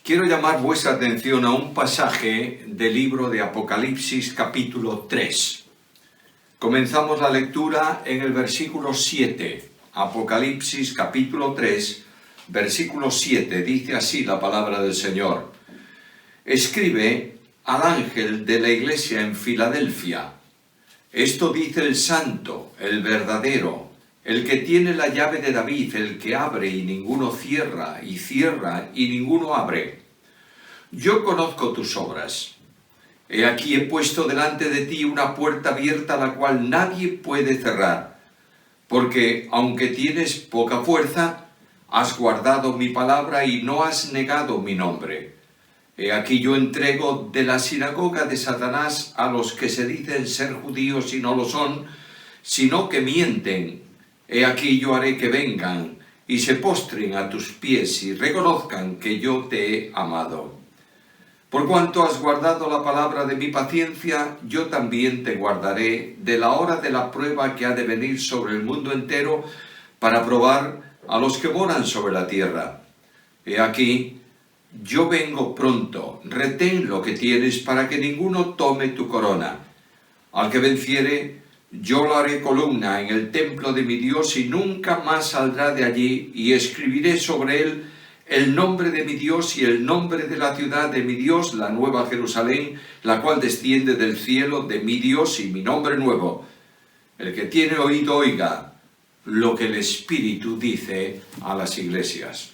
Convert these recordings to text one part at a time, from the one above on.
Quiero llamar vuestra atención a un pasaje del libro de Apocalipsis capítulo 3. Comenzamos la lectura en el versículo 7. Apocalipsis capítulo 3, versículo 7. Dice así la palabra del Señor. Escribe al ángel de la iglesia en Filadelfia. Esto dice el santo, el verdadero, el que tiene la llave de David, el que abre y ninguno cierra, y cierra y ninguno abre. Yo conozco tus obras. He aquí he puesto delante de ti una puerta abierta, la cual nadie puede cerrar, porque aunque tienes poca fuerza, has guardado mi palabra y no has negado mi nombre. He aquí yo entrego de la sinagoga de Satanás a los que se dicen ser judíos y no lo son, sino que mienten. He aquí yo haré que vengan y se postren a tus pies y reconozcan que yo te he amado. Por cuanto has guardado la palabra de mi paciencia, yo también te guardaré de la hora de la prueba que ha de venir sobre el mundo entero para probar a los que moran sobre la tierra. He aquí, yo vengo pronto, retén lo que tienes para que ninguno tome tu corona. Al que venciere, yo lo haré columna en el templo de mi Dios y nunca más saldrá de allí, y escribiré sobre él el nombre de mi Dios y el nombre de la ciudad de mi Dios, la nueva Jerusalén, la cual desciende del cielo de mi Dios y mi nombre nuevo. El que tiene oído oiga lo que el Espíritu dice a las iglesias.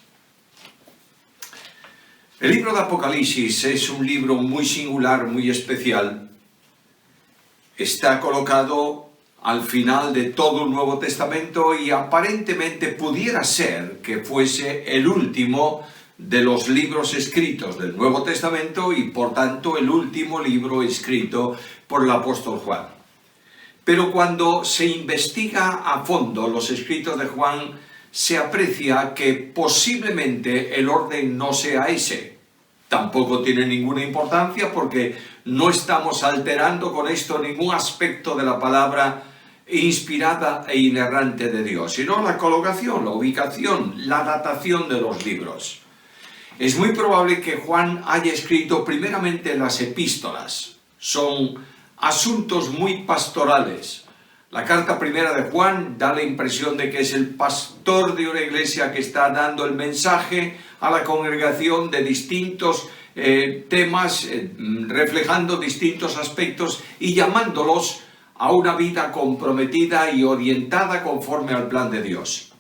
El libro de Apocalipsis es un libro muy singular, muy especial. Está colocado al final de todo el Nuevo Testamento y aparentemente pudiera ser que fuese el último de los libros escritos del Nuevo Testamento y por tanto el último libro escrito por el apóstol Juan. Pero cuando se investiga a fondo los escritos de Juan, se aprecia que posiblemente el orden no sea ese. Tampoco tiene ninguna importancia porque no estamos alterando con esto ningún aspecto de la palabra inspirada e inerrante de Dios, sino la colocación, la ubicación, la datación de los libros. Es muy probable que Juan haya escrito primeramente las epístolas. Son asuntos muy pastorales. La carta primera de Juan da la impresión de que es el pastor de una iglesia que está dando el mensaje a la congregación de distintos temas, reflejando distintos aspectos y llamándolos a una vida comprometida y orientada conforme al plan de Dios.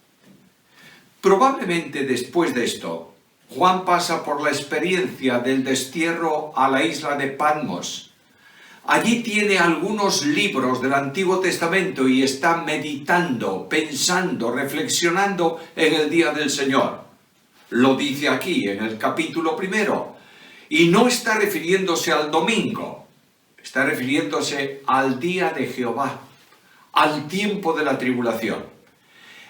Probablemente después de esto, Juan pasa por la experiencia del destierro a la isla de Patmos. Allí tiene algunos libros del Antiguo Testamento y está meditando, pensando, reflexionando en el día del Señor. Lo dice aquí en el capítulo 1. Y no está refiriéndose al domingo, está refiriéndose al día de Jehová, al tiempo de la tribulación.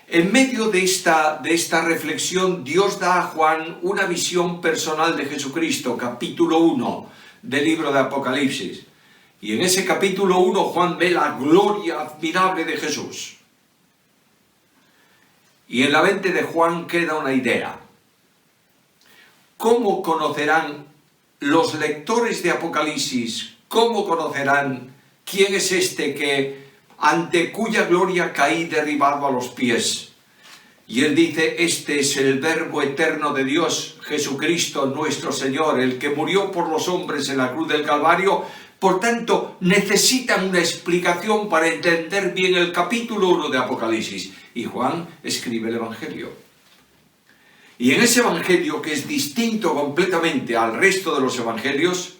En medio de esta reflexión, Dios da a Juan una visión personal de Jesucristo, capítulo 1 del libro de Apocalipsis. Y en ese capítulo 1 Juan ve la gloria admirable de Jesús. Y en la mente de Juan queda una idea. ¿Cómo conocerán los lectores de Apocalipsis? ¿Cómo conocerán quién es este ante cuya gloria caí derribado a los pies? Y él dice, este es el Verbo eterno de Dios, Jesucristo nuestro Señor, el que murió por los hombres en la cruz del Calvario. Por tanto, necesitan una explicación para entender bien el capítulo 1 de Apocalipsis. Y Juan escribe el Evangelio. Y en ese Evangelio, que es distinto completamente al resto de los Evangelios,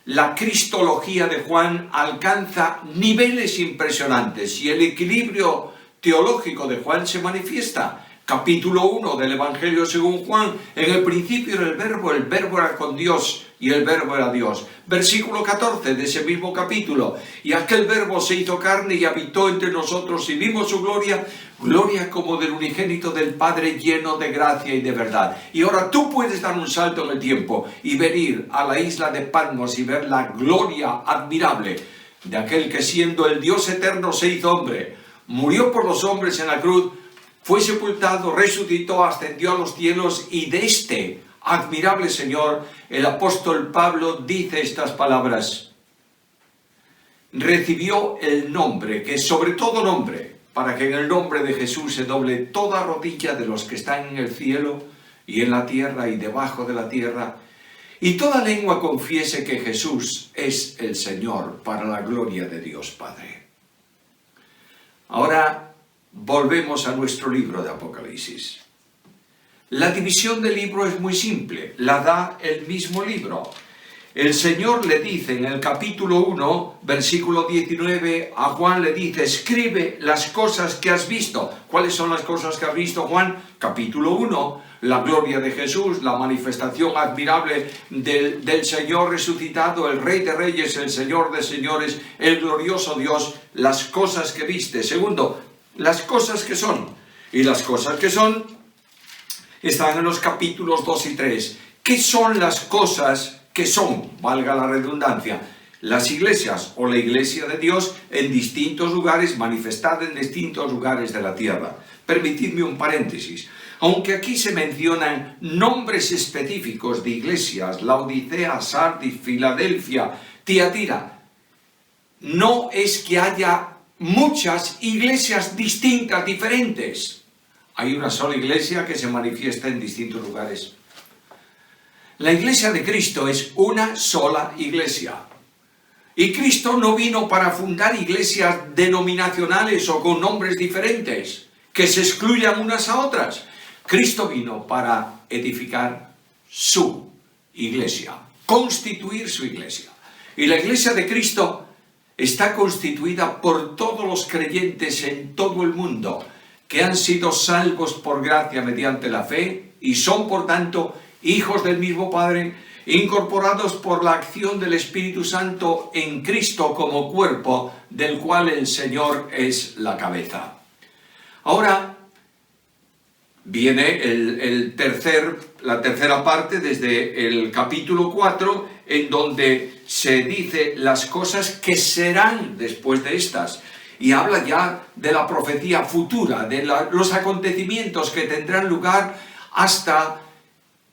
la cristología de Juan alcanza niveles impresionantes y el equilibrio teológico de Juan se manifiesta. Capítulo 1 del Evangelio según Juan, en el principio era el verbo era con Dios y el verbo era Dios. Versículo 14 de ese mismo capítulo, y aquel verbo se hizo carne y habitó entre nosotros y vimos su gloria, gloria como del unigénito del Padre, lleno de gracia y de verdad. Y ahora tú puedes dar un salto en el tiempo y venir a la isla de Patmos y ver la gloria admirable de aquel que siendo el Dios eterno se hizo hombre, murió por los hombres en la cruz, fue sepultado, resucitó, ascendió a los cielos y de este admirable Señor, el apóstol Pablo dice estas palabras: recibió el nombre, que es sobre todo nombre, para que en el nombre de Jesús se doble toda rodilla de los que están en el cielo y en la tierra y debajo de la tierra, y toda lengua confiese que Jesús es el Señor, para la gloria de Dios Padre. Ahora volvemos a nuestro libro de Apocalipsis. La división del libro es muy simple, la da el mismo libro. El Señor le dice en el capítulo 1, versículo 19, a Juan le dice: escribe las cosas que has visto. ¿Cuáles son las cosas que has visto, Juan? Capítulo 1, la gloria de Jesús, la manifestación admirable del Señor resucitado, el Rey de Reyes, el Señor de Señores, el glorioso Dios, las cosas que viste. Segundo, las cosas que son. Y las cosas que son están en los capítulos 2 y 3. ¿Qué son las cosas que son, valga la redundancia? Las iglesias o la iglesia de Dios en distintos lugares, manifestada en distintos lugares de la tierra. Permitidme un paréntesis. Aunque aquí se mencionan nombres específicos de iglesias, Laodicea, Sardis, Filadelfia, Tiatira, no es que haya muchas iglesias distintas, diferentes. Hay una sola iglesia que se manifiesta en distintos lugares. La iglesia de Cristo es una sola iglesia. Y Cristo no vino para fundar iglesias denominacionales o con nombres diferentes, que se excluyan unas a otras. Cristo vino para edificar su iglesia, constituir su iglesia. Y la iglesia de Cristo está constituida por todos los creyentes en todo el mundo, que han sido salvos por gracia mediante la fe y son, por tanto, hijos del mismo Padre, incorporados por la acción del Espíritu Santo en Cristo como cuerpo, del cual el Señor es la cabeza. Ahora viene la tercera parte desde el capítulo 4, en donde se dice las cosas que serán después de estas. Y habla ya de la profecía futura, de los acontecimientos que tendrán lugar hasta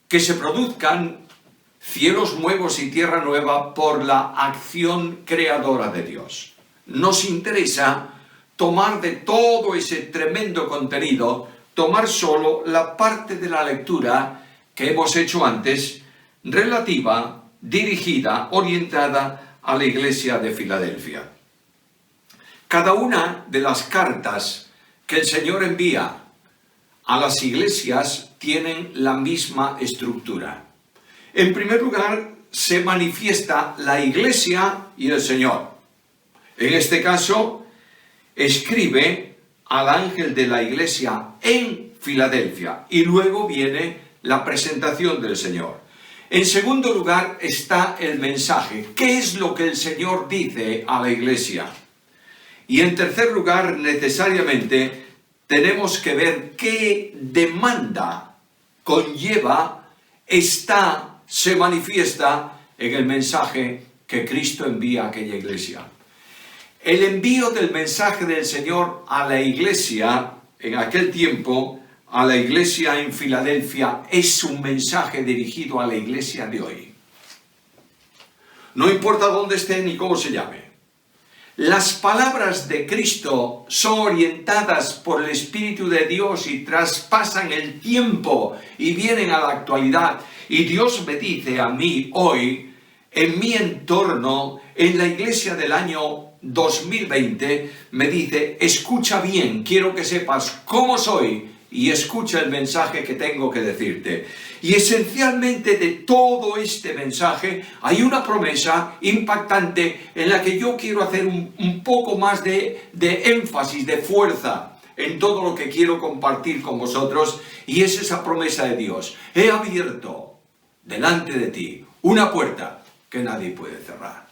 que se produzcan cielos nuevos y tierra nueva por la acción creadora de Dios. Nos interesa tomar de todo ese tremendo contenido, tomar solo la parte de la lectura que hemos hecho antes, relativa, dirigida, orientada a la iglesia de Filadelfia. Cada una de las cartas que el Señor envía a las iglesias tienen la misma estructura. En primer lugar, se manifiesta la iglesia y el Señor. En este caso, escribe al ángel de la iglesia en Filadelfia y luego viene la presentación del Señor. En segundo lugar está el mensaje. ¿Qué es lo que el Señor dice a la iglesia? Y en tercer lugar, necesariamente, tenemos que ver qué demanda conlleva, se manifiesta en el mensaje que Cristo envía a aquella iglesia. El envío del mensaje del Señor a la iglesia, en aquel tiempo, a la iglesia en Filadelfia, es un mensaje dirigido a la iglesia de hoy. No importa dónde esté ni cómo se llame. Las palabras de Cristo son orientadas por el Espíritu de Dios y traspasan el tiempo y vienen a la actualidad. Y Dios me dice a mí hoy, en mi entorno, en la iglesia del año 2020, me dice: escucha bien, quiero que sepas cómo soy y escucha el mensaje que tengo que decirte. Y esencialmente de todo este mensaje hay una promesa impactante en la que yo quiero hacer un poco más de énfasis, de fuerza en todo lo que quiero compartir con vosotros, y es esa promesa de Dios. He abierto delante de ti una puerta que nadie puede cerrar.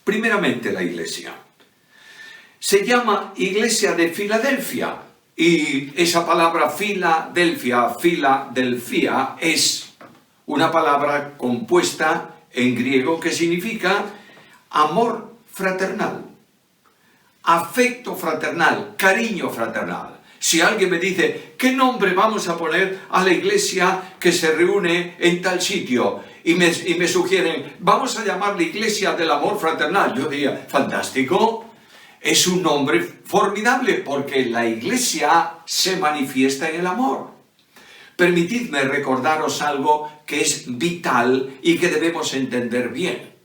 Primeramente, la iglesia. Se llama Iglesia de Filadelfia. Y esa palabra Filadelfia es una palabra compuesta en griego que significa amor fraternal, afecto fraternal, cariño fraternal. Si alguien me dice, ¿qué nombre vamos a poner a la iglesia que se reúne en tal sitio? Y me sugieren, vamos a llamarla Iglesia del Amor Fraternal. Yo diría, fantástico. Es un nombre formidable porque la iglesia se manifiesta en el amor. Permitidme recordaros algo que es vital y que debemos entender bien.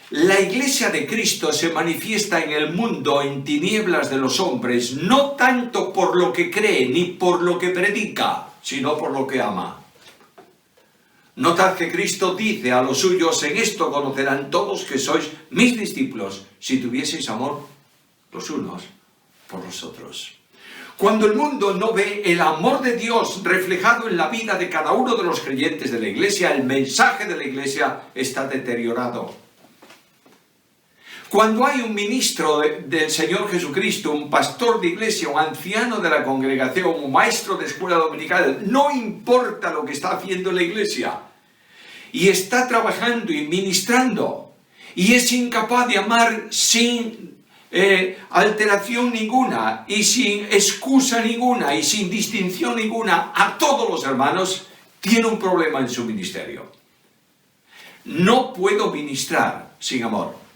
La iglesia de Cristo se manifiesta en el mundo en tinieblas de los hombres, no tanto por lo que cree ni por lo que predica, sino por lo que ama. Notad que Cristo dice a los suyos, en esto conocerán todos que sois mis discípulos, si tuvieseis amor los unos por los otros. Cuando el mundo no ve el amor de Dios reflejado en la vida de cada uno de los creyentes de la iglesia, el mensaje de la iglesia está deteriorado. Cuando hay un ministro del Señor Jesucristo, un pastor de iglesia, un anciano de la congregación, un maestro de escuela dominical, no importa lo que está haciendo la iglesia, y está trabajando y ministrando, y es incapaz de amar sin alteración ninguna, y sin excusa ninguna, y sin distinción ninguna a todos los hermanos, tiene un problema en su ministerio. No puedo ministrar sin amor.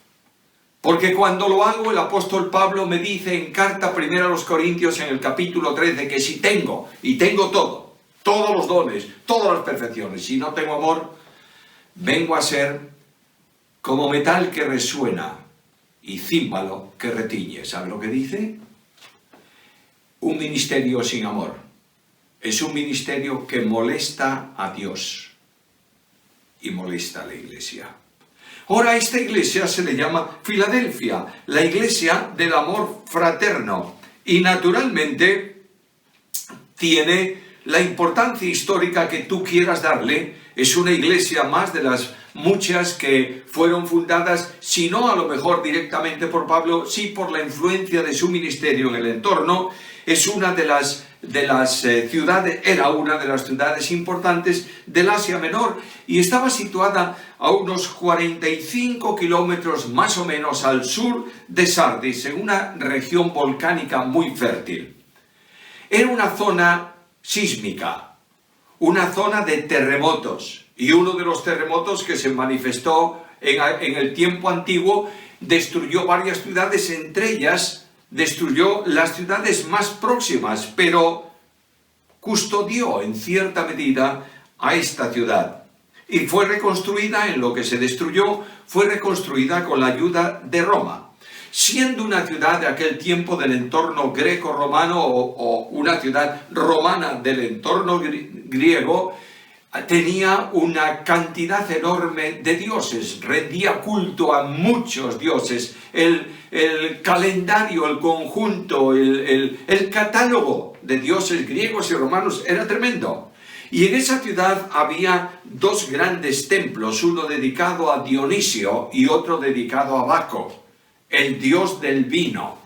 Porque cuando lo hago, el apóstol Pablo me dice en carta primera a los Corintios en el capítulo 13 que si tengo, y tengo todo, todos los dones, todas las perfecciones, si no tengo amor, vengo a ser como metal que resuena y címbalo que retiñe. ¿Sabe lo que dice? Un ministerio sin amor es un ministerio que molesta a Dios y molesta a la iglesia. Ahora a esta iglesia se le llama Filadelfia, la iglesia del amor fraterno, y naturalmente tiene la importancia histórica que tú quieras darle. Es una iglesia más de las muchas que fueron fundadas, si no a lo mejor directamente por Pablo, sí por la influencia de su ministerio en el entorno. Es una de las ciudades, era una de las ciudades importantes del Asia Menor y estaba situada a unos 45 kilómetros más o menos al sur de Sardis, en una región volcánica muy fértil. Era una zona sísmica, una zona de terremotos, y uno de los terremotos que se manifestó en el tiempo antiguo destruyó varias ciudades, entre ellas destruyó las ciudades más próximas, pero custodió en cierta medida a esta ciudad. Y fue reconstruida, en lo que se destruyó, fue reconstruida con la ayuda de Roma. Siendo una ciudad de aquel tiempo del entorno greco-romano o una ciudad romana del entorno griego, tenía una cantidad enorme de dioses, rendía culto a muchos dioses. El calendario, el conjunto, el catálogo de dioses griegos y romanos era tremendo. Y en esa ciudad había dos grandes templos, uno dedicado a Dionisio y otro dedicado a Baco, el dios del vino.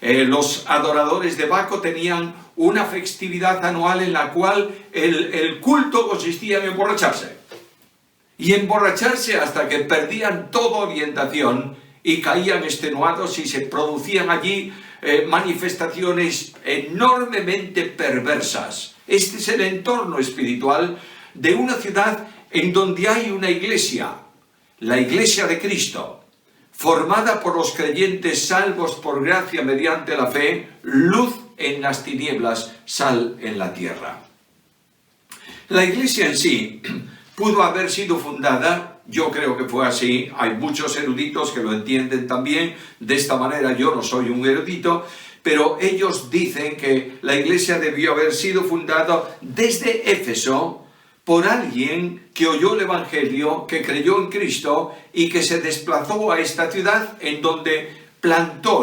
Los adoradores de Baco tenían una festividad anual en la cual el culto consistía en emborracharse. Y emborracharse hasta que perdían toda orientación y caían extenuados y se producían allí manifestaciones enormemente perversas. Este es el entorno espiritual de una ciudad en donde hay una iglesia, la iglesia de Cristo, formada por los creyentes salvos por gracia mediante la fe, luz en las tinieblas, sal en la tierra. La iglesia en sí pudo haber sido fundada, yo creo que fue así, hay muchos eruditos que lo entienden también de esta manera, yo no soy un erudito, pero ellos dicen que la iglesia debió haber sido fundada desde Éfeso por alguien que oyó el Evangelio, que creyó en Cristo y que se desplazó a esta ciudad en donde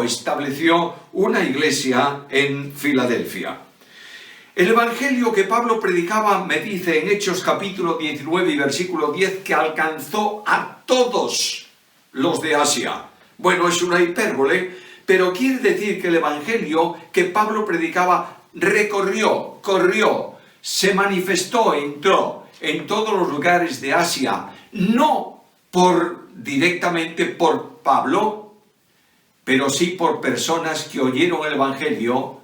estableció una iglesia en Filadelfia. El Evangelio que Pablo predicaba, me dice en Hechos capítulo 19 y versículo 10, que alcanzó a todos los de Asia. Bueno, es una hipérbole, pero quiere decir que el Evangelio que Pablo predicaba corrió, se manifestó, entró en todos los lugares de Asia, no directamente por Pablo, pero sí por personas que oyeron el Evangelio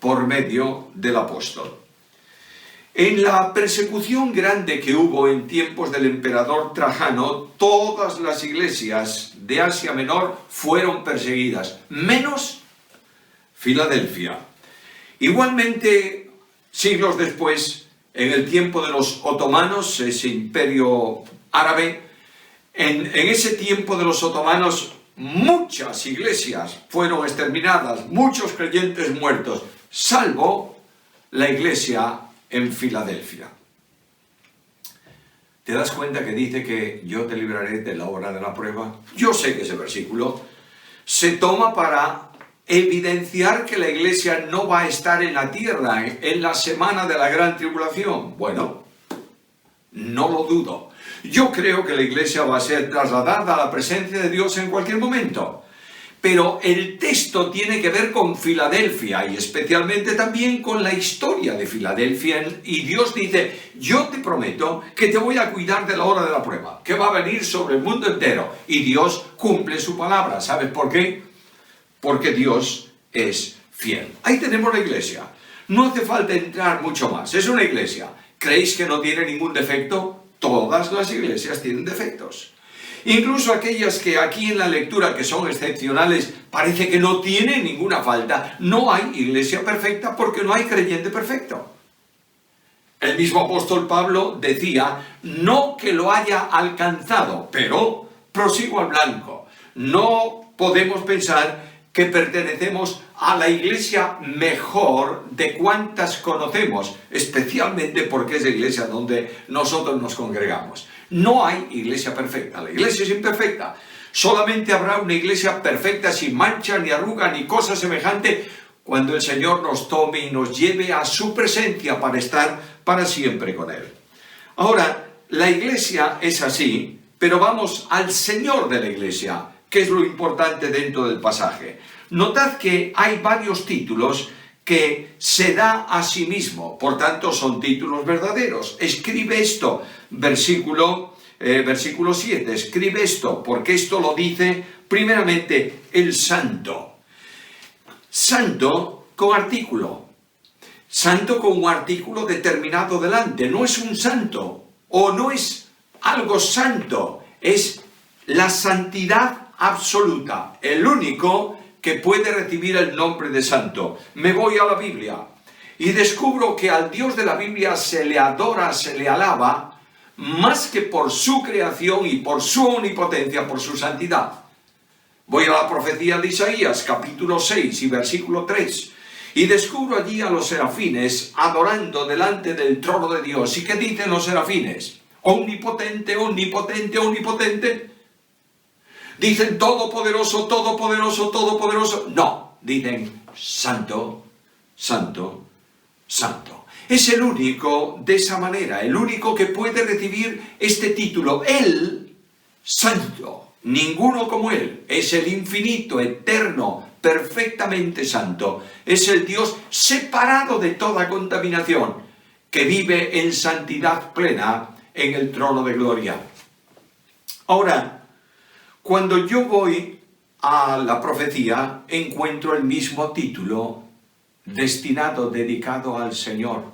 por medio del apóstol. En la persecución grande que hubo en tiempos del emperador Trajano, todas las iglesias de Asia Menor fueron perseguidas, menos Filadelfia. Igualmente, siglos después, en el tiempo de los otomanos, ese imperio árabe, en ese tiempo de los otomanos, muchas iglesias fueron exterminadas, muchos creyentes muertos, salvo la iglesia en Filadelfia. ¿Te das cuenta que dice que yo te libraré de la hora de la prueba? Yo sé que ese versículo se toma para evidenciar que la iglesia no va a estar en la tierra en la semana de la gran tribulación. Bueno, no lo dudo. Yo creo que la iglesia va a ser trasladada a la presencia de Dios en cualquier momento. Pero el texto tiene que ver con Filadelfia y especialmente también con la historia de Filadelfia. Y Dios dice, yo te prometo que te voy a cuidar de la hora de la prueba, que va a venir sobre el mundo entero. Y Dios cumple su palabra. ¿Sabes por qué? Porque Dios es fiel. Ahí tenemos la iglesia. No hace falta entrar mucho más. Es una iglesia. ¿Creéis que no tiene ningún defecto? Todas las iglesias tienen defectos. Incluso aquellas que aquí en la lectura, que son excepcionales, parece que no tienen ninguna falta. No hay iglesia perfecta porque no hay creyente perfecto. El mismo apóstol Pablo decía, no que lo haya alcanzado, pero prosigo al blanco. No podemos pensar que pertenecemos a la iglesia mejor de cuantas conocemos, especialmente porque es la iglesia donde nosotros nos congregamos. No hay iglesia perfecta, la iglesia es imperfecta. Solamente habrá una iglesia perfecta sin mancha, ni arruga, ni cosa semejante, cuando el Señor nos tome y nos lleve a su presencia para estar para siempre con Él. Ahora, la iglesia es así, pero vamos al Señor de la iglesia, que es lo importante dentro del pasaje. Notad que hay varios títulos que se da a sí mismo, por tanto son títulos verdaderos. Escribe esto, versículo 7, escribe esto, porque esto lo dice primeramente el santo. Santo con artículo. Santo con un artículo determinado delante. No es un santo, o no es algo santo, es la santidad absoluta, el único que puede recibir el nombre de santo. Me voy a la Biblia y descubro que al Dios de la Biblia se le adora, se le alaba, más que por su creación y por su omnipotencia, por su santidad. Voy a la profecía de Isaías, capítulo 6 y versículo 3, y descubro allí a los serafines adorando delante del trono de Dios. ¿Y qué dicen los serafines? Omnipotente, omnipotente, omnipotente. Dicen todopoderoso, todopoderoso, todopoderoso. No, dicen santo, santo, santo. Es el único de esa manera, el único que puede recibir este título. Él, santo, ninguno como Él. Es el infinito, eterno, perfectamente santo. Es el Dios separado de toda contaminación, que vive en santidad plena en el trono de gloria. Ahora, cuando yo voy a la profecía, encuentro el mismo título destinado, dedicado al Señor.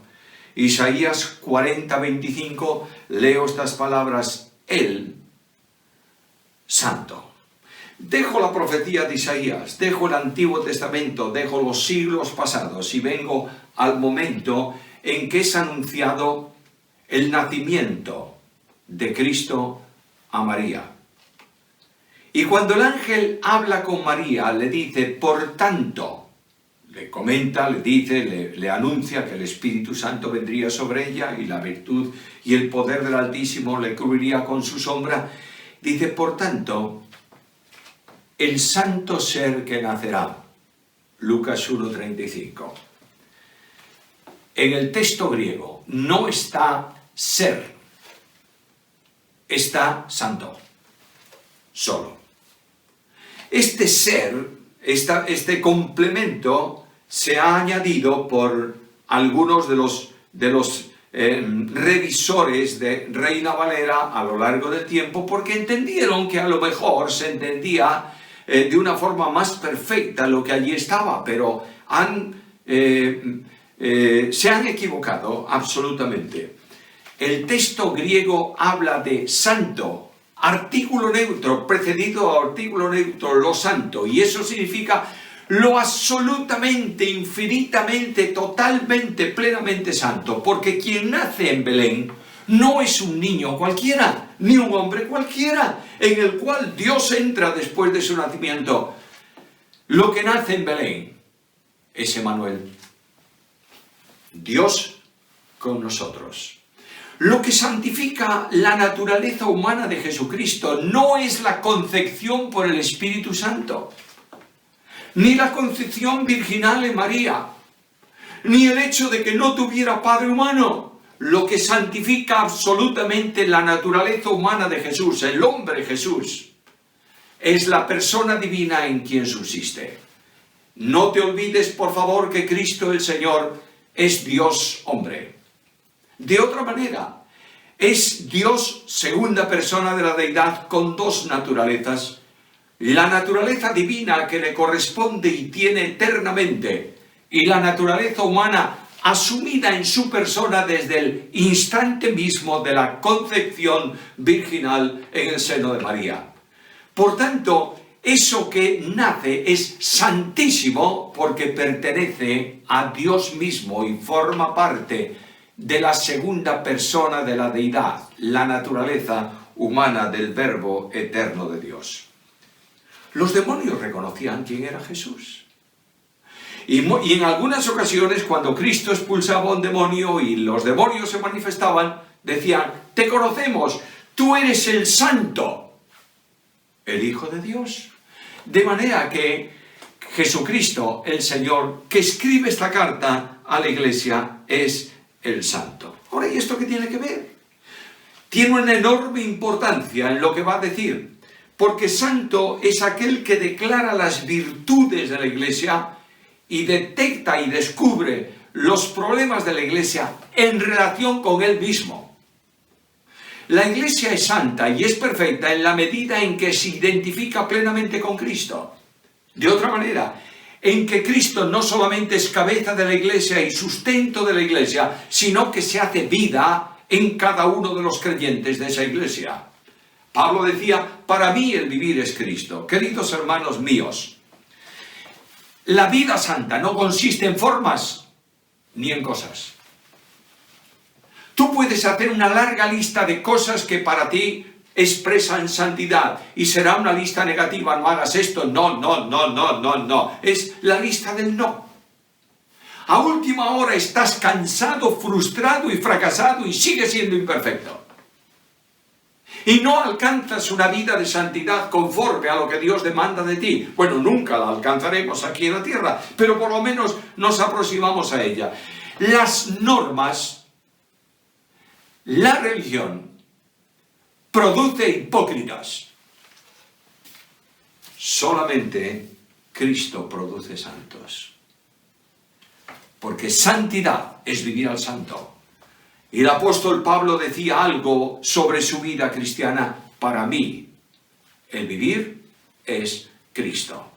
Isaías 40:25, leo estas palabras, Él, santo. Dejo la profecía de Isaías, dejo el Antiguo Testamento, dejo los siglos pasados y vengo al momento en que es anunciado el nacimiento de Cristo a María. Y cuando el ángel habla con María, le dice, por tanto, le comenta, le dice, le anuncia que el Espíritu Santo vendría sobre ella y la virtud y el poder del Altísimo le cubriría con su sombra. Dice, por tanto, el santo ser que nacerá. Lucas 1:35. En el texto griego no está ser, está santo, solo. Este ser, este complemento, se ha añadido por algunos de los revisores de Reina Valera a lo largo del tiempo, porque entendieron que a lo mejor se entendía de una forma más perfecta lo que allí estaba, pero han se han equivocado absolutamente. El texto griego habla de santo, artículo neutro, precedido a artículo neutro, lo santo, y eso significa lo absolutamente, infinitamente, totalmente, plenamente santo, porque quien nace en Belén no es un niño cualquiera, ni un hombre cualquiera, en el cual Dios entra después de su nacimiento. Lo que nace en Belén es Emmanuel, Dios con nosotros. Lo que santifica la naturaleza humana de Jesucristo no es la concepción por el Espíritu Santo, ni la concepción virginal en María, ni el hecho de que no tuviera padre humano. Lo que santifica absolutamente la naturaleza humana de Jesús, el hombre Jesús, es la persona divina en quien subsiste. No te olvides, por favor, que Cristo el Señor es Dios hombre. De otra manera, es Dios segunda persona de la deidad con dos naturalezas. La naturaleza divina que le corresponde y tiene eternamente, y la naturaleza humana asumida en su persona desde el instante mismo de la concepción virginal en el seno de María. Por tanto, eso que nace es santísimo porque pertenece a Dios mismo y forma parte de la segunda persona de la deidad, la naturaleza humana del Verbo eterno de Dios. Los demonios reconocían quién era Jesús. Y en algunas ocasiones, cuando Cristo expulsaba a un demonio y los demonios se manifestaban, decían: te conocemos, tú eres el Santo, el Hijo de Dios. De manera que Jesucristo, el Señor, que escribe esta carta a la Iglesia, es el Santo. Ahora, ¿y esto qué tiene que ver? Tiene una enorme importancia en lo que va a decir, porque santo es aquel que declara las virtudes de la Iglesia y detecta y descubre los problemas de la Iglesia en relación con él mismo. La Iglesia es santa y es perfecta en la medida en que se identifica plenamente con Cristo. De otra manera, en que Cristo no solamente es cabeza de la Iglesia y sustento de la Iglesia, sino que se hace vida en cada uno de los creyentes de esa Iglesia. Pablo decía: para mí el vivir es Cristo. Queridos hermanos míos, la vida santa no consiste en formas ni en cosas. Tú puedes hacer una larga lista de cosas que para ti expresan santidad y será una lista negativa: no hagas esto, no. Es la lista del no. A última hora estás cansado, frustrado y fracasado y sigues siendo imperfecto. Y no alcanzas una vida de santidad conforme a lo que Dios demanda de ti. Bueno, nunca la alcanzaremos aquí en la tierra, pero por lo menos nos aproximamos a ella. Las normas, la religión, produce hipócritas. Solamente Cristo produce santos. Porque santidad es vivir al santo. Y el apóstol Pablo decía algo sobre su vida cristiana: para mí, el vivir es Cristo.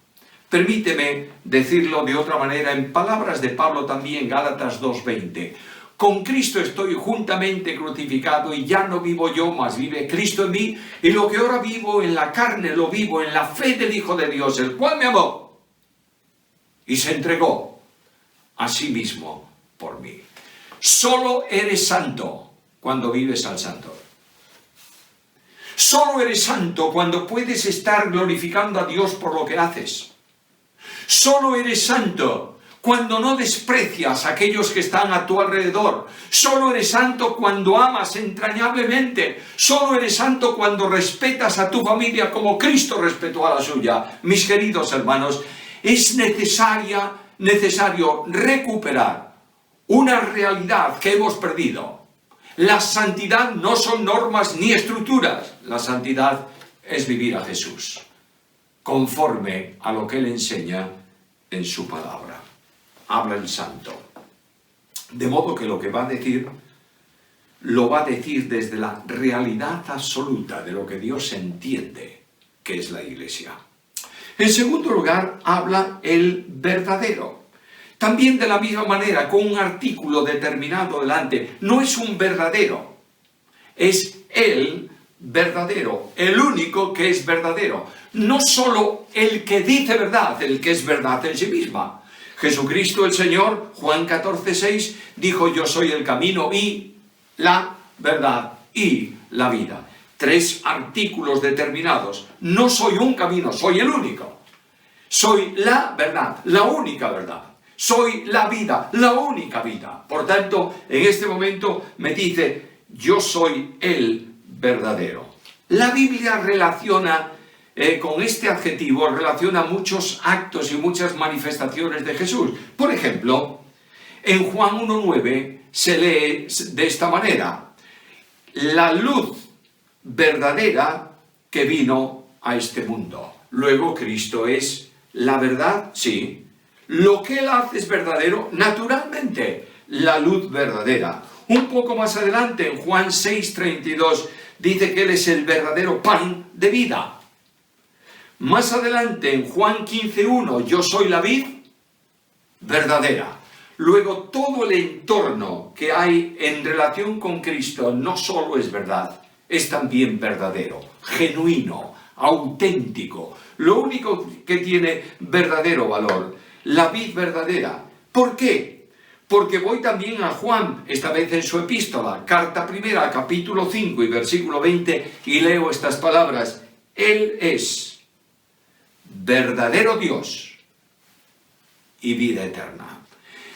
Permíteme decirlo de otra manera en palabras de Pablo también, Gálatas 2:20. Con Cristo estoy juntamente crucificado y ya no vivo yo, mas vive Cristo en mí. Y lo que ahora vivo en la carne, lo vivo en la fe del Hijo de Dios, el cual me amó y se entregó a sí mismo por mí. Solo eres santo cuando vives al santo. Solo eres santo cuando puedes estar glorificando a Dios por lo que haces. Solo eres santo cuando no desprecias a aquellos que están a tu alrededor. Solo eres santo cuando amas entrañablemente. Solo eres santo cuando respetas a tu familia como Cristo respetó a la suya. Mis queridos hermanos, es necesario recuperar una realidad que hemos perdido. La santidad no son normas ni estructuras. La santidad es vivir a Jesús, conforme a lo que Él enseña en su palabra. Habla el santo. De modo que lo que va a decir, lo va a decir desde la realidad absoluta de lo que Dios entiende que es la Iglesia. En segundo lugar, habla el verdadero. También de la misma manera, con un artículo determinado delante, no es un verdadero, es el verdadero, el único que es verdadero. No solo el que dice verdad, el que es verdad en sí misma. Jesucristo el Señor, Juan 14:6, dijo: yo soy el camino y la verdad y la vida. 3 artículos determinados. No soy un camino, soy el único. Soy la verdad, la única verdad. Soy la vida, la única vida. Por tanto, en este momento me dice: yo soy el verdadero. La Biblia relaciona, con este adjetivo, relaciona muchos actos y muchas manifestaciones de Jesús. Por ejemplo, en Juan 1:9 se lee de esta manera: la luz verdadera que vino a este mundo. Luego, Cristo es la verdad, sí. Lo que Él hace es verdadero, naturalmente, la luz verdadera. Un poco más adelante, en Juan 6:32, dice que Él es el verdadero pan de vida. Más adelante, en Juan 15:1, yo soy la vid verdadera. Luego, todo el entorno que hay en relación con Cristo no solo es verdad, es también verdadero, genuino, auténtico. Lo único que tiene verdadero valor, la vid verdadera. ¿Por qué? Porque voy también a Juan, esta vez en su epístola, carta primera, capítulo 5 y versículo 20, y leo estas palabras: Él es verdadero Dios y vida eterna.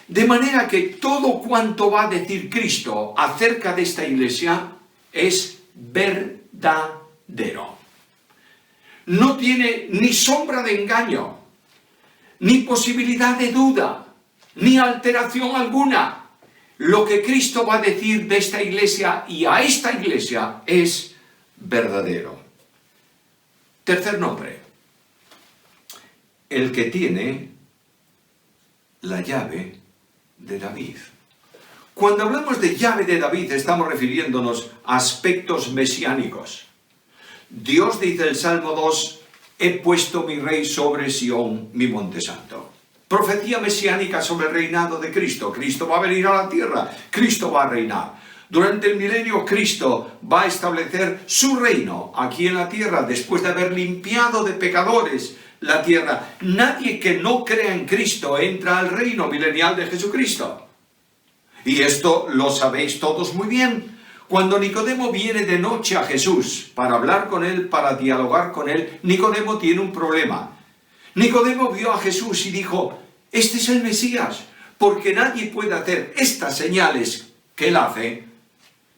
De manera que todo cuanto va a decir Cristo acerca de esta iglesia es verdadero. No tiene ni sombra de engaño, ni posibilidad de duda, ni alteración alguna. Lo que Cristo va a decir de esta iglesia y a esta iglesia es verdadero. Tercer nombre: el que tiene la llave de David. Cuando hablamos de llave de David, estamos refiriéndonos a aspectos mesiánicos. Dios, dice el Salmo 2, he puesto mi rey sobre Sión, mi monte santo. Profecía mesiánica sobre el reinado de Cristo. Cristo va a venir a la tierra, Cristo va a reinar. Durante el milenio, Cristo va a establecer su reino aquí en la tierra, después de haber limpiado de pecadores la tierra. Nadie que no crea en Cristo entra al reino milenial de Jesucristo. Y esto lo sabéis todos muy bien. Cuando Nicodemo viene de noche a Jesús para hablar con él, para dialogar con él, Nicodemo tiene un problema. Nicodemo vio a Jesús y dijo: este es el Mesías, porque nadie puede hacer estas señales que él hace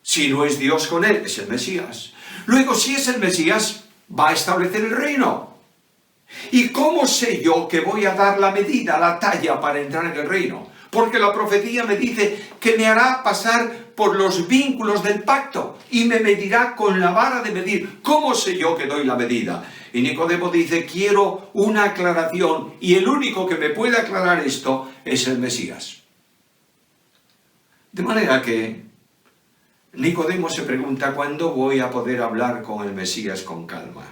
si no es Dios con él. Es el Mesías. Luego, si es el Mesías, va a establecer el reino. ¿Y cómo sé yo que voy a dar la medida, la talla para entrar en el reino? Porque la profecía me dice que me hará pasar por los vínculos del pacto y me medirá con la vara de medir. ¿Cómo sé yo que doy la medida? Y Nicodemo dice: quiero una aclaración, y el único que me puede aclarar esto es el Mesías. De manera que Nicodemo se pregunta: ¿cuándo voy a poder hablar con el Mesías con calma?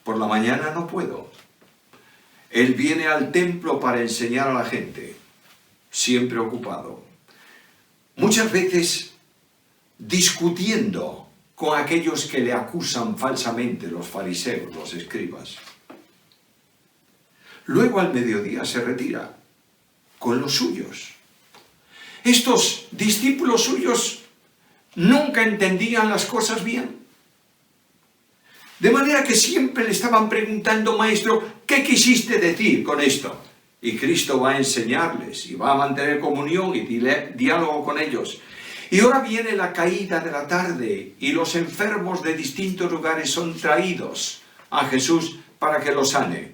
Por la mañana no puedo. Él viene al templo para enseñar a la gente, siempre ocupado. Muchas veces discutiendo con aquellos que le acusan falsamente, los fariseos, los escribas. Luego al mediodía se retira con los suyos. Estos discípulos suyos nunca entendían las cosas bien. De manera que siempre le estaban preguntando: maestro, ¿qué quisiste decir con esto? Y Cristo va a enseñarles y va a mantener comunión y diálogo con ellos. Y ahora viene la caída de la tarde y los enfermos de distintos lugares son traídos a Jesús para que los sane.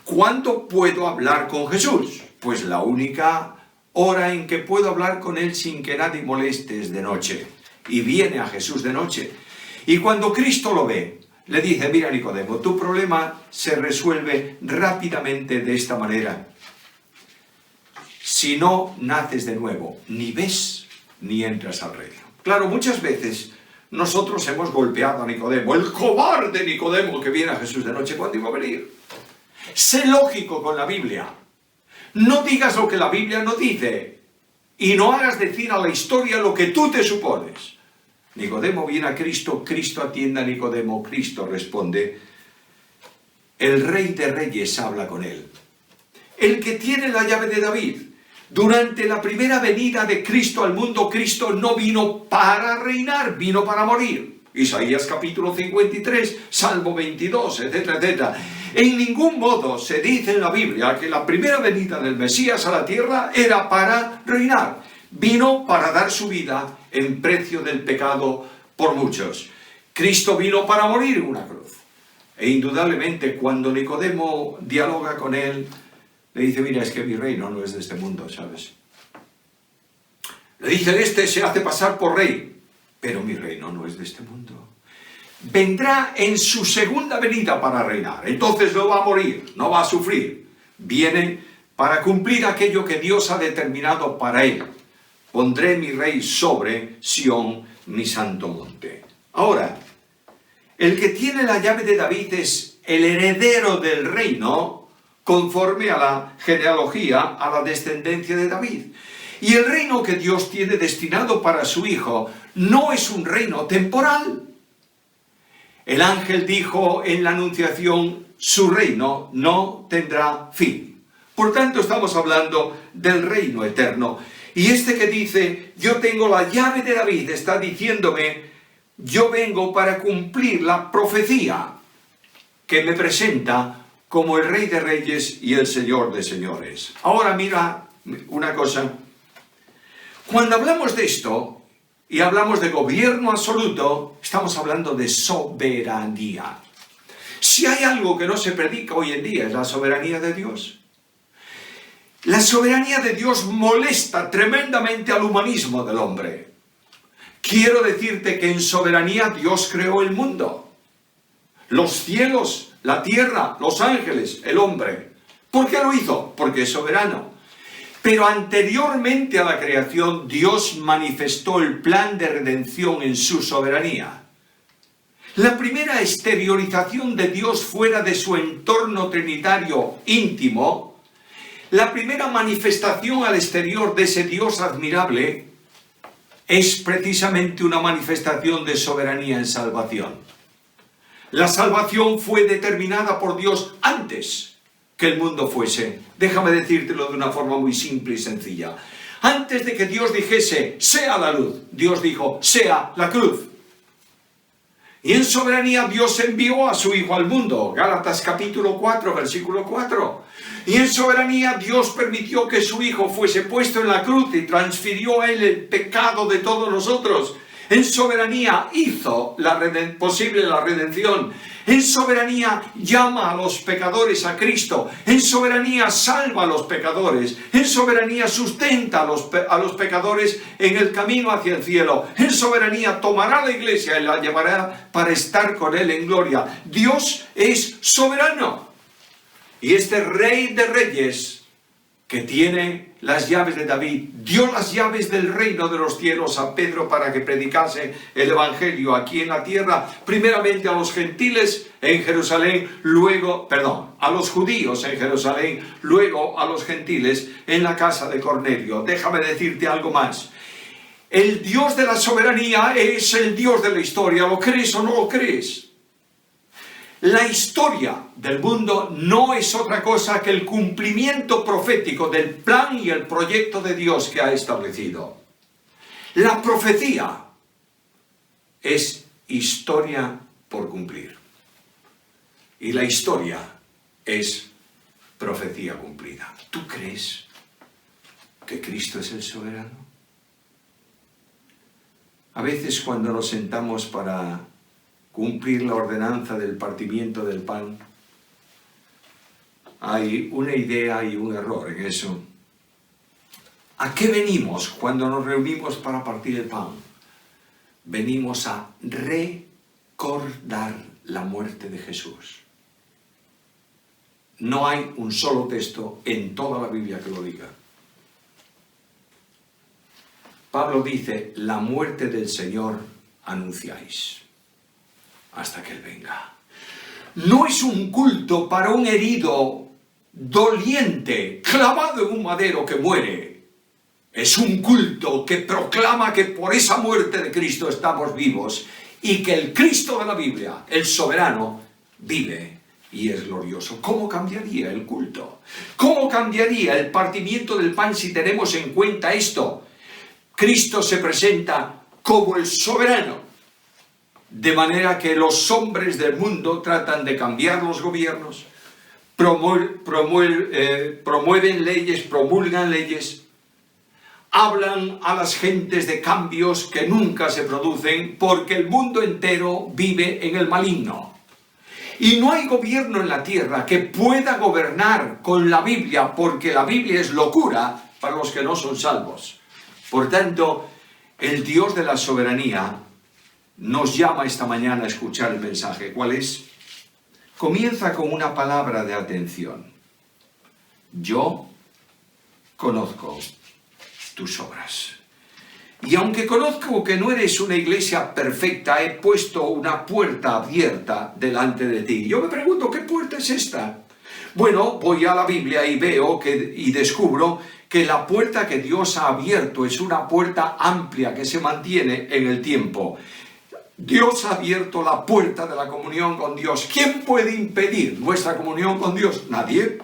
¿Cuándo puedo hablar con Jesús? Pues la única hora en que puedo hablar con Él sin que nadie moleste es de noche. Y viene a Jesús de noche. Y cuando Cristo lo ve, le dice: mira, Nicodemo, tu problema se resuelve rápidamente de esta manera. Si no naces de nuevo, ni ves ni entras al reino. Claro, muchas veces nosotros hemos golpeado a Nicodemo, el cobarde Nicodemo que viene a Jesús de noche. ¿Cuándo iba a venir? Sé lógico con la Biblia. No digas lo que la Biblia no dice y no hagas decir a la historia lo que tú te supones. Nicodemo viene a Cristo, Cristo atiende a Nicodemo, Cristo responde. El Rey de Reyes habla con él. El que tiene la llave de David. Durante la primera venida de Cristo al mundo, Cristo no vino para reinar, vino para morir. Isaías capítulo 53, Salmo 22, etcétera, etcétera. En ningún modo se dice en la Biblia que la primera venida del Mesías a la tierra era para reinar. Vino para dar su vida en precio del pecado por muchos. Cristo vino para morir en una cruz. E indudablemente cuando Nicodemo dialoga con él, le dice, mira, es que mi reino no es de este mundo, ¿sabes? Le dice, este se hace pasar por rey, pero mi reino no es de este mundo. Vendrá en su segunda venida para reinar, entonces no va a morir, no va a sufrir. Viene para cumplir aquello que Dios ha determinado para él. Pondré mi rey sobre Sión, mi santo monte. Ahora, el que tiene la llave de David es el heredero del reino, conforme a la genealogía, a la descendencia de David. Y el reino que Dios tiene destinado para su hijo no es un reino temporal. El ángel dijo en la anunciación, su reino no tendrá fin. Por tanto, estamos hablando del reino eterno. Y este que dice, yo tengo la llave de David, está diciéndome, yo vengo para cumplir la profecía que me presenta como el Rey de Reyes y el Señor de Señores. Ahora mira una cosa. Cuando hablamos de esto y hablamos de gobierno absoluto, estamos hablando de soberanía. Si hay algo que no se predica hoy en día es la soberanía de Dios. La soberanía de Dios molesta tremendamente al humanismo del hombre. Quiero decirte que en soberanía Dios creó el mundo. Los cielos, la tierra, los ángeles, el hombre. ¿Por qué lo hizo? Porque es soberano. Pero anteriormente a la creación, Dios manifestó el plan de redención en su soberanía. La primera exteriorización de Dios fuera de su entorno trinitario íntimo, la primera manifestación al exterior de ese Dios admirable, es precisamente una manifestación de soberanía en salvación. La salvación fue determinada por Dios antes que el mundo fuese. Déjame decírtelo de una forma muy simple y sencilla. Antes de que Dios dijese, sea la luz, Dios dijo, sea la cruz. Y en soberanía Dios envió a su Hijo al mundo. Gálatas capítulo 4, versículo 4. Y en soberanía Dios permitió que su Hijo fuese puesto en la cruz y transfirió a él el pecado de todos nosotros. En soberanía hizo posible la redención. En soberanía llama a los pecadores a Cristo. En soberanía salva a los pecadores. En soberanía sustenta a los pecadores en el camino hacia el cielo. En soberanía tomará a la iglesia y la llevará para estar con él en gloria. Dios es soberano. Y este Rey de Reyes, que tiene las llaves de David, dio las llaves del reino de los cielos a Pedro para que predicase el evangelio aquí en la tierra, primeramente a los gentiles en Jerusalén, a los judíos en Jerusalén, luego a los gentiles en la casa de Cornelio. Déjame decirte algo más. El Dios de la soberanía es el Dios de la historia, ¿lo crees o no lo crees? La historia del mundo no es otra cosa que el cumplimiento profético del plan y el proyecto de Dios que ha establecido. La profecía es historia por cumplir. Y la historia es profecía cumplida. ¿Tú crees que Cristo es el soberano? A veces cuando nos sentamos para cumplir la ordenanza del partimiento del pan, hay una idea y un error en eso. ¿A qué venimos cuando nos reunimos para partir el pan? Venimos a recordar la muerte de Jesús. No hay un solo texto en toda la Biblia que lo diga. Pablo dice, la muerte del Señor anunciáis hasta que Él venga. No es un culto para un herido doliente, clavado en un madero que muere. Es un culto que proclama que por esa muerte de Cristo estamos vivos y que el Cristo de la Biblia, el soberano, vive y es glorioso. ¿Cómo cambiaría el culto? ¿Cómo cambiaría el partimiento del pan si tenemos en cuenta esto? Cristo se presenta como el soberano, de manera que los hombres del mundo tratan de cambiar los gobiernos, promueven leyes, promulgan leyes, hablan a las gentes de cambios que nunca se producen porque el mundo entero vive en el maligno. Y no hay gobierno en la tierra que pueda gobernar con la Biblia, porque la Biblia es locura para los que no son salvos. Por tanto, el Dios de la soberanía nos llama esta mañana a escuchar el mensaje. ¿Cuál es? Comienza con una palabra de atención. Yo conozco tus obras. Y aunque conozco que no eres una iglesia perfecta, he puesto una puerta abierta delante de ti. Yo me pregunto, ¿qué puerta es esta? Bueno, voy a la Biblia y veo y descubro que la puerta que Dios ha abierto es una puerta amplia que se mantiene en el tiempo. Dios ha abierto la puerta de la comunión con Dios. ¿Quién puede impedir nuestra comunión con Dios? Nadie.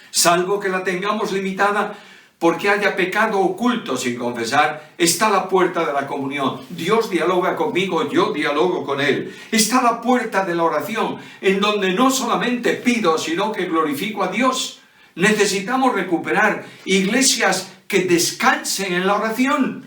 Salvo que la tengamos limitada porque haya pecado oculto sin confesar, está la puerta de la comunión. Dios dialoga conmigo, yo dialogo con Él. Está la puerta de la oración, en donde no solamente pido, sino que glorifico a Dios. Necesitamos recuperar iglesias que descansen en la oración,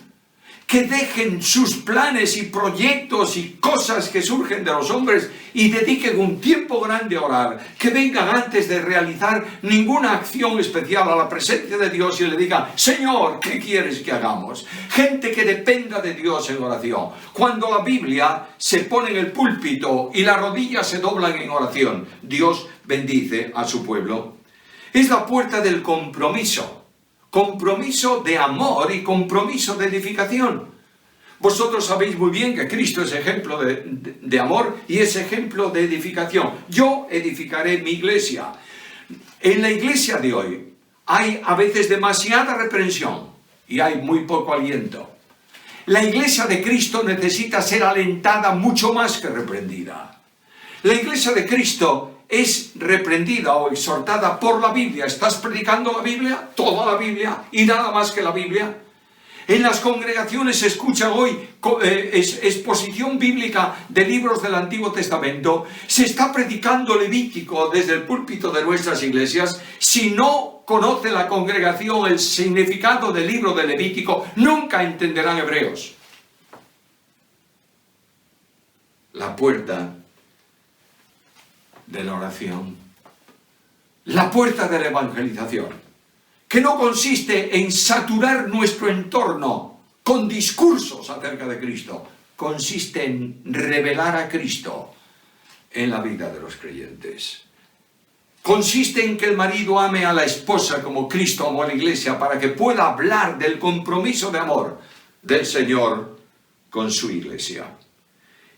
que dejen sus planes y proyectos y cosas que surgen de los hombres y dediquen un tiempo grande a orar, que vengan antes de realizar ninguna acción especial a la presencia de Dios y le digan, Señor, ¿qué quieres que hagamos? Gente que dependa de Dios en oración. Cuando la Biblia se pone en el púlpito y las rodillas se doblan en oración, Dios bendice a su pueblo. Es la puerta del compromiso. Compromiso de amor y compromiso de edificación. Vosotros sabéis muy bien que Cristo es ejemplo de amor y es ejemplo de edificación. Yo edificaré mi iglesia. En la iglesia de hoy hay a veces demasiada reprensión y hay muy poco aliento. La iglesia de Cristo necesita ser alentada mucho más que reprendida. La iglesia de Cristo es reprendida o exhortada por la Biblia. ¿Estás predicando la Biblia? Toda la Biblia y nada más que la Biblia. En las congregaciones se escucha hoy exposición bíblica de libros del Antiguo Testamento. Se está predicando Levítico desde el púlpito de nuestras iglesias. Si no conoce la congregación el significado del libro de Levítico, nunca entenderán hebreos. La puerta de la oración, la puerta de la evangelización, que no consiste en saturar nuestro entorno con discursos acerca de Cristo, consiste en revelar a Cristo en la vida de los creyentes. Consiste en que el marido ame a la esposa como Cristo amó a la iglesia, para que pueda hablar del compromiso de amor del Señor con su iglesia.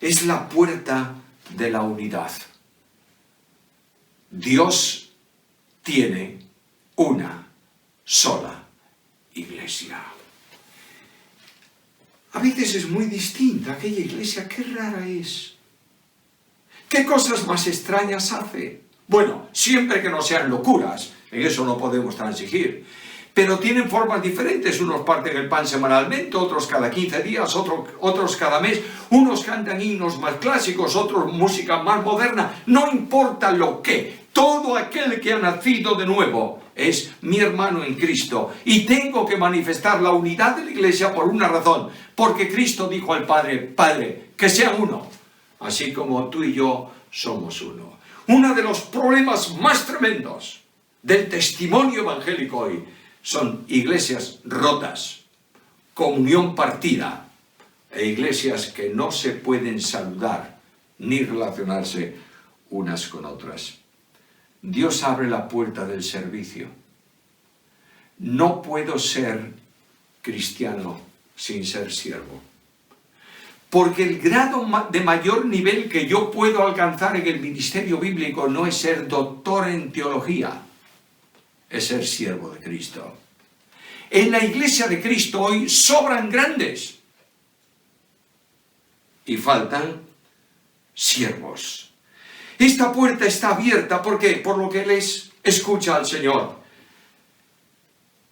Es la puerta de la unidad. Dios tiene una sola iglesia. A veces es muy distinta aquella iglesia, qué rara es. ¿Qué cosas más extrañas hace? Bueno, siempre que no sean locuras, en eso no podemos transigir. Pero tienen formas diferentes, unos parten el pan semanalmente, otros cada 15 días, otros cada mes, unos cantan himnos más clásicos, otros música más moderna, no importa lo que, todo aquel que ha nacido de nuevo es mi hermano en Cristo y tengo que manifestar la unidad de la iglesia por una razón, porque Cristo dijo al Padre, Padre, que sean uno, así como tú y yo somos uno. Uno de los problemas más tremendos del testimonio evangélico hoy son iglesias rotas, comunión partida e iglesias que no se pueden saludar ni relacionarse unas con otras. Dios abre la puerta del servicio. No puedo ser cristiano sin ser siervo. Porque el grado de mayor nivel que yo puedo alcanzar en el ministerio bíblico no es ser doctor en teología. es ser siervo de Cristo. En la iglesia de Cristo hoy sobran grandes y faltan siervos. Esta puerta está abierta, ¿por qué? Por lo que les escucha al Señor.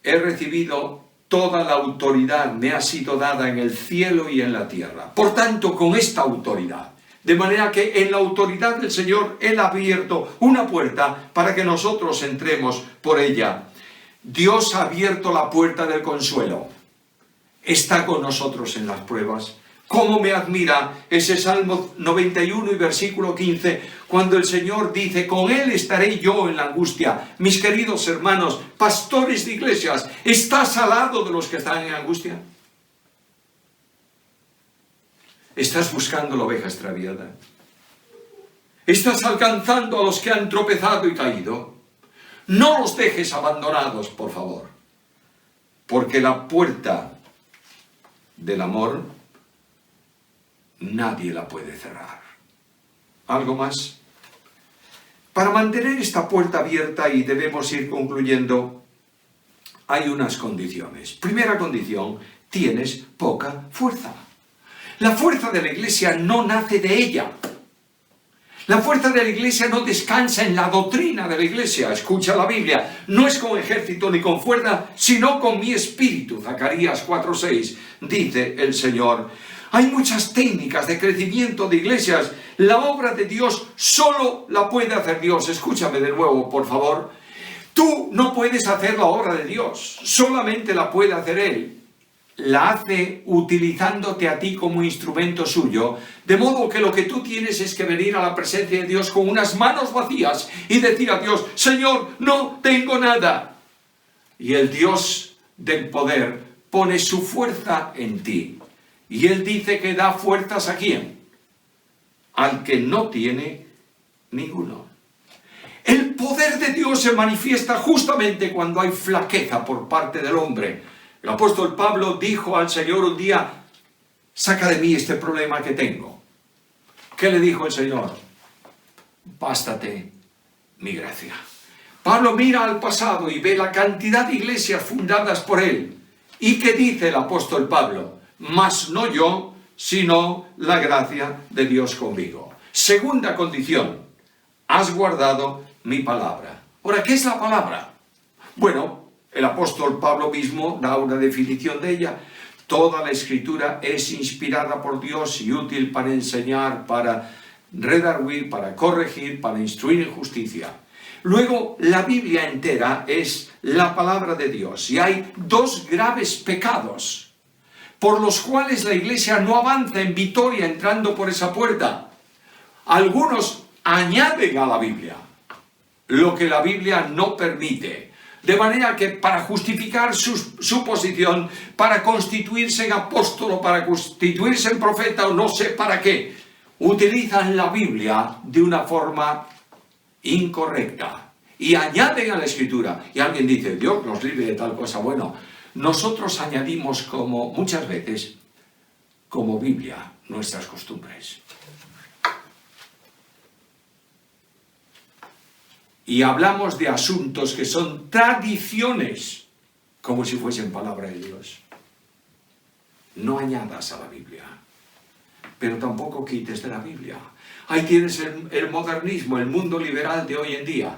He recibido toda la autoridad, me ha sido dada en el cielo y en la tierra. Por tanto, con esta autoridad, de manera que en la autoridad del Señor Él ha abierto una puerta para que nosotros entremos por ella. Dios ha abierto la puerta del consuelo. Está con nosotros en las pruebas. ¿Cómo me admira ese Salmo 91 y versículo 15, cuando el Señor dice, con Él estaré yo en la angustia? Mis queridos hermanos, pastores de iglesias, ¿estás al lado de los que están en angustia? ¿Estás buscando la oveja extraviada? ¿Estás alcanzando a los que han tropezado y caído? No los dejes abandonados, por favor, porque la puerta del amor nadie la puede cerrar. ¿Algo más? Para mantener esta puerta abierta, y debemos ir concluyendo, hay unas condiciones. Primera condición, tienes poca fuerza. La fuerza de la iglesia no nace de ella. La fuerza de la iglesia no descansa en la doctrina de la iglesia. Escucha la Biblia. No es con ejército ni con fuerza, sino con mi espíritu. Zacarías 4:6 dice el Señor. Hay muchas técnicas de crecimiento de iglesias. La obra de Dios solo la puede hacer Dios. Escúchame de nuevo, por favor. Tú no puedes hacer la obra de Dios. Solamente la puede hacer Él. La hace utilizándote a ti como instrumento suyo, de modo que lo que tú tienes es que venir a la presencia de Dios con unas manos vacías y decir a Dios, Señor, no tengo nada. Y el Dios del poder pone su fuerza en ti. Y Él dice que da fuerzas ¿a quién? Al que no tiene ninguno. El poder de Dios se manifiesta justamente cuando hay flaqueza por parte del hombre. El apóstol Pablo dijo al Señor un día, saca de mí este problema que tengo. ¿Qué le dijo el Señor? Bástate mi gracia. Pablo mira al pasado y ve la cantidad de iglesias fundadas por él. ¿Y qué dice el apóstol Pablo? Mas no yo, sino la gracia de Dios conmigo. Segunda condición, has guardado mi palabra. Ahora, ¿qué es la palabra? Bueno, el apóstol Pablo mismo da una definición de ella. Toda la escritura es inspirada por Dios y útil para enseñar, para redarguir, para corregir, para instruir en justicia. Luego, la Biblia entera es la palabra de Dios. Y hay dos graves pecados por los cuales la iglesia no avanza en victoria entrando por esa puerta. Algunos añaden a la Biblia lo que la Biblia no permite. De manera que para justificar su posición, para constituirse en apóstol, para constituirse en profeta o no sé para qué, utilizan la Biblia de una forma incorrecta y añaden a la escritura. Y alguien dice, Dios nos libre de tal cosa. Bueno, nosotros añadimos como muchas veces, como Biblia, nuestras costumbres. Y hablamos de asuntos que son tradiciones, como si fuesen palabra de Dios. No añadas a la Biblia, pero tampoco quites de la Biblia. Ahí tienes el modernismo, el mundo liberal de hoy en día,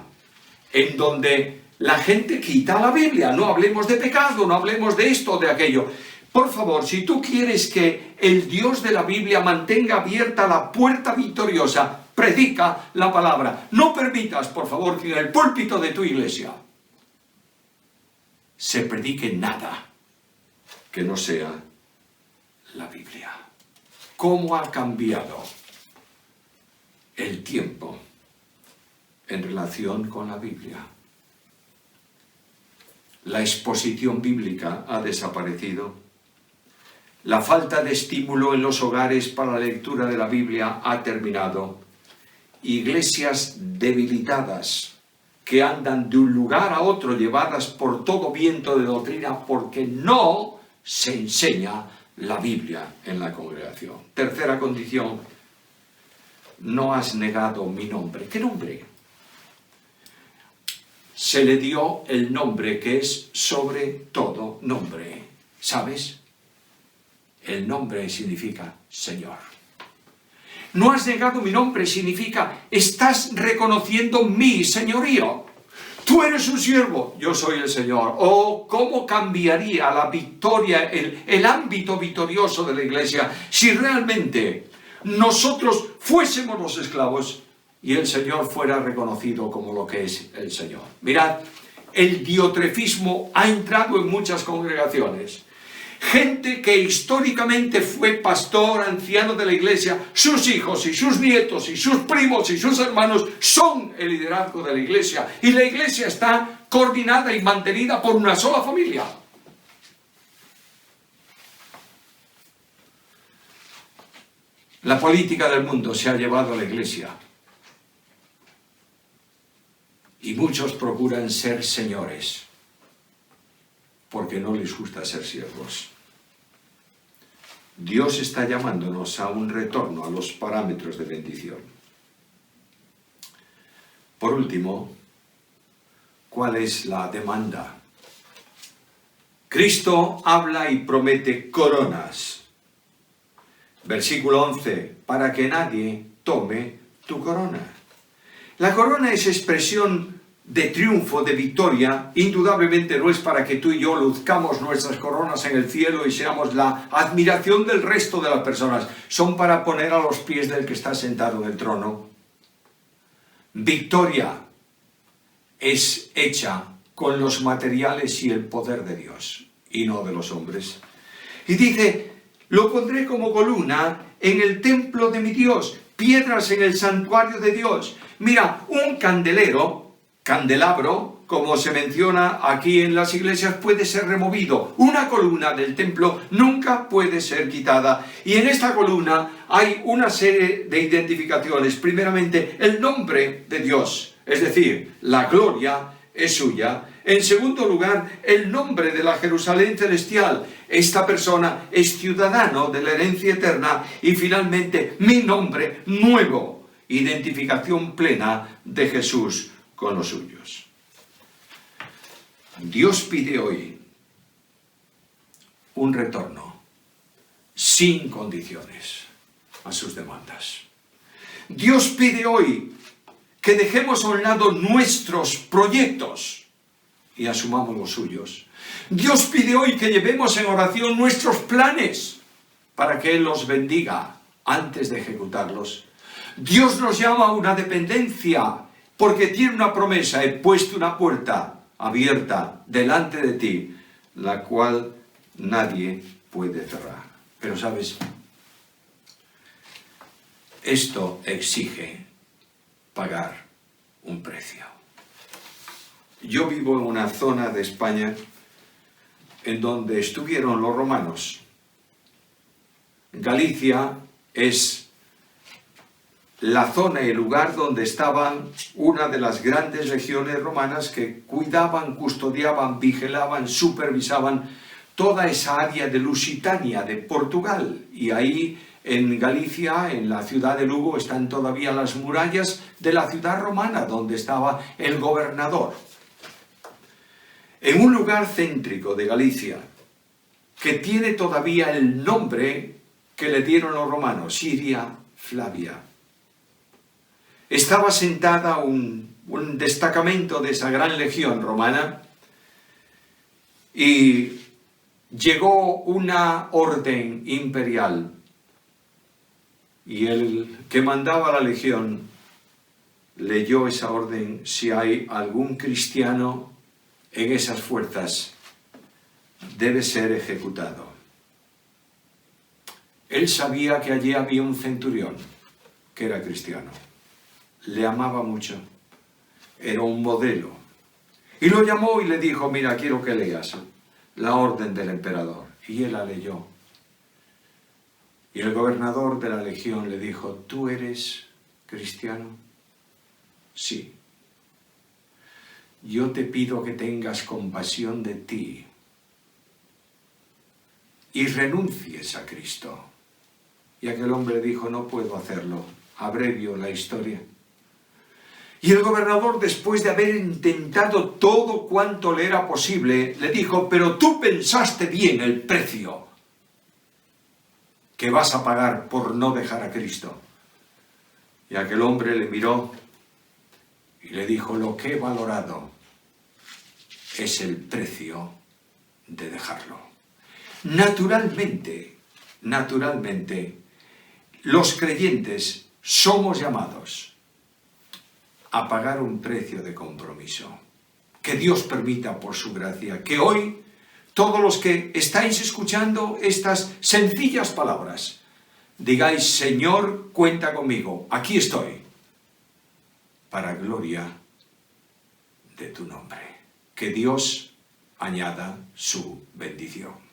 en donde la gente quita la Biblia. No hablemos de pecado, no hablemos de esto o de aquello. Por favor, si tú quieres que el Dios de la Biblia mantenga abierta la puerta victoriosa, predica la palabra. No permitas, por favor, que en el púlpito de tu iglesia se predique nada que no sea la Biblia. ¿Cómo ha cambiado el tiempo en relación con la Biblia? La exposición bíblica ha desaparecido. La falta de estímulo en los hogares para la lectura de la Biblia ha terminado. Iglesias debilitadas que andan de un lugar a otro llevadas por todo viento de doctrina porque no se enseña la Biblia en la congregación. Tercera condición, no has negado mi nombre. ¿Qué nombre? se le dio el nombre que es sobre todo nombre. ¿Sabes? El nombre significa Señor. No has negado mi nombre significa estás reconociendo mi señorío. Tú eres un siervo, yo soy el Señor. Oh, ¿cómo cambiaría la victoria, el ámbito victorioso de la iglesia si realmente nosotros fuésemos los esclavos y el Señor fuera reconocido como lo que es el Señor? Mirad, el diotrefismo ha entrado en muchas congregaciones. Gente que históricamente fue pastor, anciano de la iglesia, sus hijos y sus nietos y sus primos y sus hermanos son el liderazgo de la iglesia. Y la iglesia está coordinada y mantenida por una sola familia. La política del mundo se ha llevado a la iglesia. Y muchos procuran ser señores, porque no les gusta ser siervos. Dios está llamándonos a un retorno a los parámetros de bendición. Por último, ¿cuál es la demanda? Cristo habla y promete coronas. Versículo 11, para que nadie tome tu corona. La corona es expresión de triunfo, de victoria. Indudablemente no es para que tú y yo luzcamos nuestras coronas en el cielo y seamos la admiración del resto de las personas. Son para poner a los pies del que está sentado en el trono. Victoria es hecha con los materiales y el poder de Dios y no de los hombres. Y dice, lo pondré como columna en el templo de mi Dios, piedras en el santuario de Dios. Mira, un candelabro, como se menciona aquí en las iglesias, puede ser removido. Una columna del templo nunca puede ser quitada. Y en esta columna hay una serie de identificaciones. Primeramente, el nombre de Dios, es decir, la gloria es suya. En segundo lugar, el nombre de la Jerusalén celestial. Esta persona es ciudadano de la herencia eterna. Y finalmente, mi nombre nuevo, identificación plena de Jesús con los suyos. Dios pide hoy un retorno sin condiciones a sus demandas. Dios pide hoy que dejemos a un lado nuestros proyectos y asumamos los suyos. Dios pide hoy que llevemos en oración nuestros planes para que Él los bendiga antes de ejecutarlos. Dios nos llama a una dependencia porque tiene una promesa: he puesto una puerta abierta delante de ti, la cual nadie puede cerrar. Pero ¿sabes? Esto exige pagar un precio. Yo vivo en una zona de España en donde estuvieron los romanos. Galicia es la zona y el lugar donde estaban una de las grandes legiones romanas que cuidaban, custodiaban, vigilaban, supervisaban toda esa área de Lusitania, de Portugal. Y ahí en Galicia, en la ciudad de Lugo, están todavía las murallas de la ciudad romana donde estaba el gobernador. En un lugar céntrico de Galicia, que tiene todavía el nombre que le dieron los romanos, Siria Flavia, estaba sentada un destacamento de esa gran legión romana y llegó una orden imperial y el que mandaba la legión leyó esa orden: si hay algún cristiano en esas fuerzas, debe ser ejecutado. Él sabía que allí había un centurión que era cristiano. Le amaba mucho, era un modelo. Y lo llamó y le dijo: mira, quiero que leas la orden del emperador. Y él la leyó. Y el gobernador de la legión le dijo: ¿tú eres cristiano? Sí. Yo te pido que tengas compasión de ti y renuncies a Cristo. Y aquel hombre dijo: no puedo hacerlo. Abrevio la historia. Y el gobernador, después de haber intentado todo cuanto le era posible, le dijo: pero tú pensaste bien el precio que vas a pagar por no dejar a Cristo. Y aquel hombre le miró y le dijo: lo que he valorado es el precio de dejarlo. Naturalmente, los creyentes somos llamados a pagar un precio de compromiso. Que Dios permita, por su gracia, que hoy todos los que estáis escuchando estas sencillas palabras digáis: Señor, cuenta conmigo, aquí estoy, para gloria de tu nombre. Que Dios añada su bendición.